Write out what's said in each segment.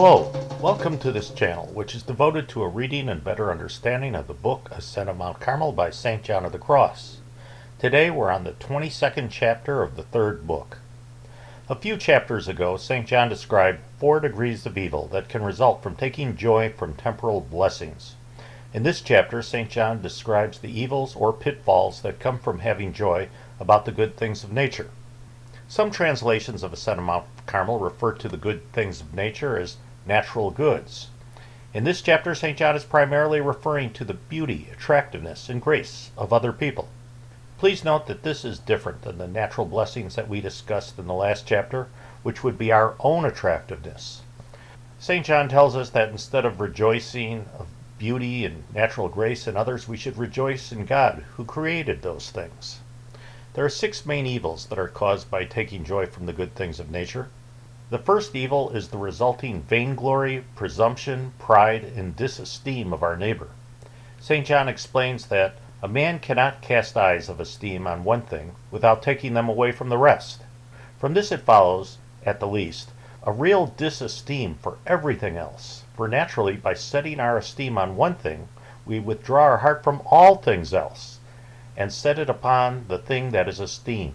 Hello, welcome to this channel, which is devoted to a reading and better understanding of the book Ascent of Mount Carmel by St. John of the Cross. Today we're on the 22nd chapter of the third book. A few chapters ago, St. John described 4 degrees of evil that can result from taking joy from temporal blessings. In this chapter, St. John describes the evils or pitfalls that come from having joy about the good things of nature. Some translations of Ascent of Mount Carmel refer to the good things of nature as natural goods. In this chapter, St. John is primarily referring to the beauty, attractiveness, and grace of other people. Please note that this is different than the natural blessings that we discussed in the last chapter, which would be our own attractiveness. St. John tells us that instead of rejoicing of beauty and natural grace in others, we should rejoice in God, who created those things. There are 6 main evils that are caused by taking joy from the good things of nature. The first evil is the resulting vainglory, presumption, pride, and disesteem of our neighbor. St. John explains that a man cannot cast eyes of esteem on one thing without taking them away from the rest. From this it follows, at the least, a real disesteem for everything else, for naturally by setting our esteem on one thing, we withdraw our heart from all things else, and set it upon the thing that is esteemed.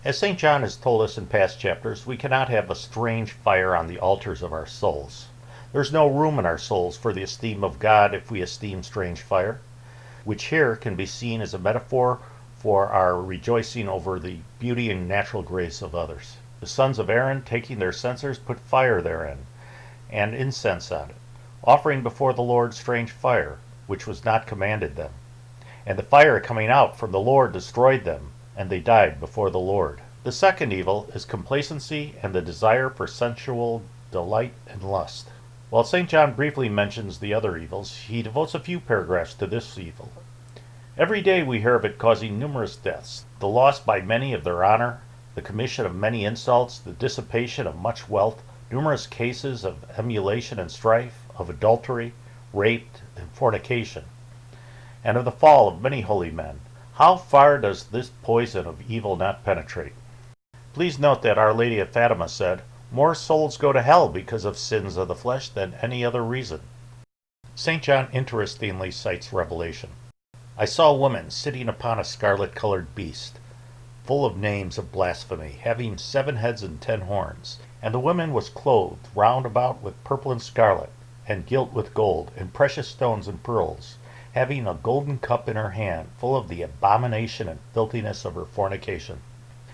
As St. John has told us in past chapters, we cannot have a strange fire on the altars of our souls. There's no room in our souls for the esteem of God if we esteem strange fire, which here can be seen as a metaphor for our rejoicing over the beauty and natural grace of others. The sons of Aaron, taking their censers, put fire therein, and incense on it, offering before the Lord strange fire, which was not commanded them. And the fire coming out from the Lord destroyed them, and they died before the Lord. The second evil is complacency and the desire for sensual delight and lust. While St. John briefly mentions the other evils, he devotes a few paragraphs to this evil. Every day we hear of it causing numerous deaths, the loss by many of their honor, the commission of many insults, the dissipation of much wealth, numerous cases of emulation and strife, of adultery, rape, and fornication, and of the fall of many holy men. How far does this poison of evil not penetrate? Please note that Our Lady of Fatima said, "More souls go to hell because of sins of the flesh than any other reason." St. John interestingly cites Revelation. "I saw a woman sitting upon a scarlet-colored beast, full of names of blasphemy, having 7 heads and 10 horns. And the woman was clothed round about with purple and scarlet, and gilt with gold, and precious stones and pearls, having a golden cup in her hand, full of the abomination and filthiness of her fornication."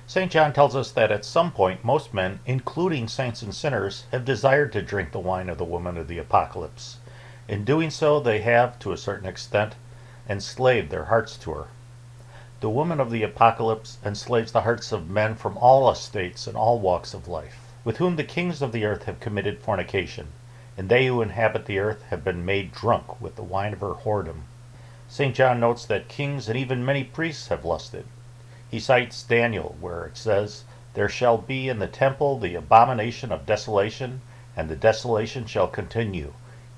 St. John tells us that at some point most men, including saints and sinners, have desired to drink the wine of the woman of the Apocalypse. In doing so, they have, to a certain extent, enslaved their hearts to her. The woman of the Apocalypse enslaves the hearts of men from all estates and all walks of life, with whom the kings of the earth have committed fornication, and they who inhabit the earth have been made drunk with the wine of her whoredom. St. John notes that kings and even many priests have lusted. He cites Daniel, where it says, "There shall be in the temple the abomination of desolation, and the desolation shall continue,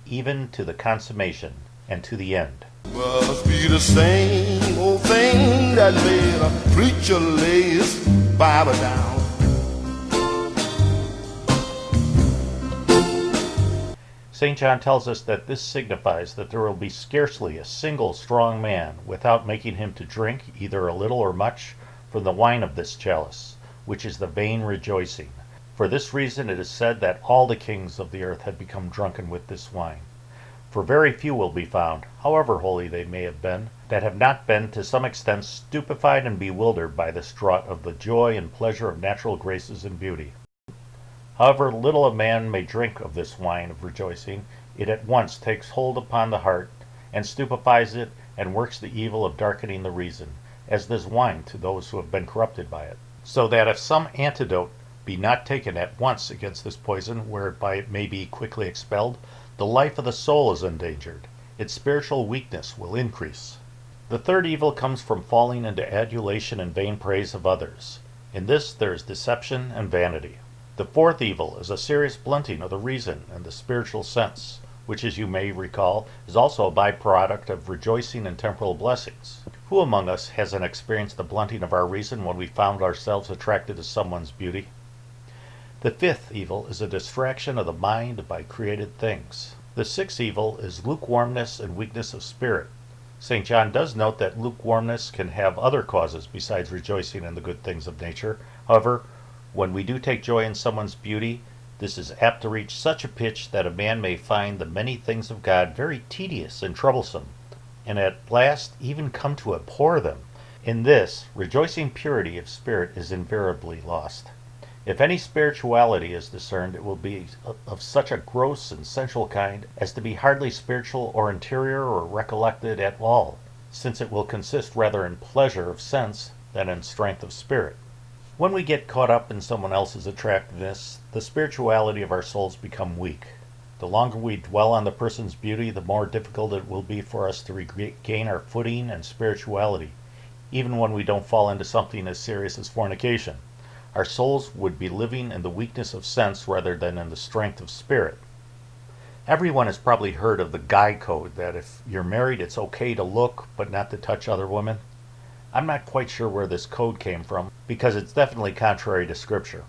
even to the consummation, and to the end." Must be the same old thing that made a preacher lay his Bible down. St. John tells us that this signifies that there will be scarcely a single strong man without making him to drink, either a little or much, from the wine of this chalice, which is the vain rejoicing. For this reason it is said that all the kings of the earth had become drunken with this wine. For very few will be found, however holy they may have been, that have not been to some extent stupefied and bewildered by this draught of the joy and pleasure of natural graces and beauty. However little a man may drink of this wine of rejoicing, it at once takes hold upon the heart, and stupefies it, and works the evil of darkening the reason, as does wine to those who have been corrupted by it. So that if some antidote be not taken at once against this poison, whereby it may be quickly expelled, the life of the soul is endangered. Its spiritual weakness will increase. The third evil comes from falling into adulation and vain praise of others. In this there is deception and vanity. The fourth evil is a serious blunting of the reason and the spiritual sense, which, as you may recall, is also a byproduct of rejoicing in temporal blessings. Who among us hasn't experienced the blunting of our reason when we found ourselves attracted to someone's beauty? The fifth evil is a distraction of the mind by created things. The sixth evil is lukewarmness and weakness of spirit. St. John does note that lukewarmness can have other causes besides rejoicing in the good things of nature. However, when we do take joy in someone's beauty, this is apt to reach such a pitch that a man may find the many things of God very tedious and troublesome, and at last even come to abhor them. In this, rejoicing purity of spirit is invariably lost. If any spirituality is discerned, it will be of such a gross and sensual kind as to be hardly spiritual or interior or recollected at all, since it will consist rather in pleasure of sense than in strength of spirit. When we get caught up in someone else's attractiveness, the spirituality of our souls become weak. The longer we dwell on the person's beauty, the more difficult it will be for us to regain our footing and spirituality, even when we don't fall into something as serious as fornication. Our souls would be living in the weakness of sense rather than in the strength of spirit. Everyone has probably heard of the guy code, that if you're married it's okay to look but not to touch other women. I'm not quite sure where this code came from, because it's definitely contrary to Scripture.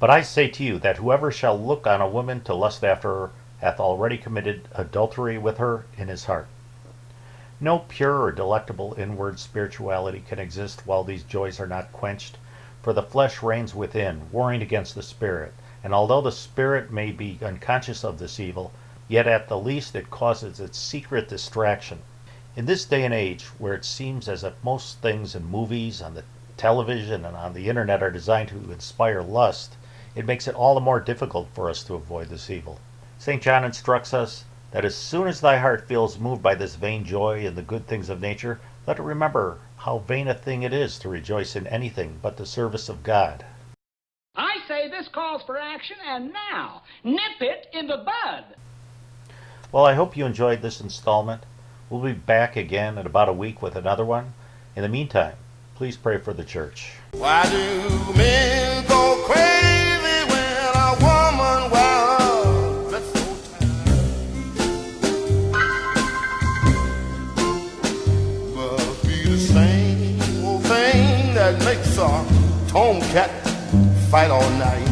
But I say to you that whoever shall look on a woman to lust after her hath already committed adultery with her in his heart. No pure or delectable inward spirituality can exist while these joys are not quenched, for the flesh reigns within, warring against the spirit, and although the spirit may be unconscious of this evil, yet at the least it causes its secret distraction. In this day and age, where it seems as if most things in movies, on the television, and on the internet are designed to inspire lust, it makes it all the more difficult for us to avoid this evil. St. John instructs us that as soon as thy heart feels moved by this vain joy in the good things of nature, let it remember how vain a thing it is to rejoice in anything but the service of God. I say this calls for action, and now, nip it in the bud. Well, I hope you enjoyed this installment. We'll be back again in about a week with another one. In the meantime, please pray for the church. Why do men go crazy when a woman wears that's so tight? Must be the same old thing that makes a tomcat fight all night.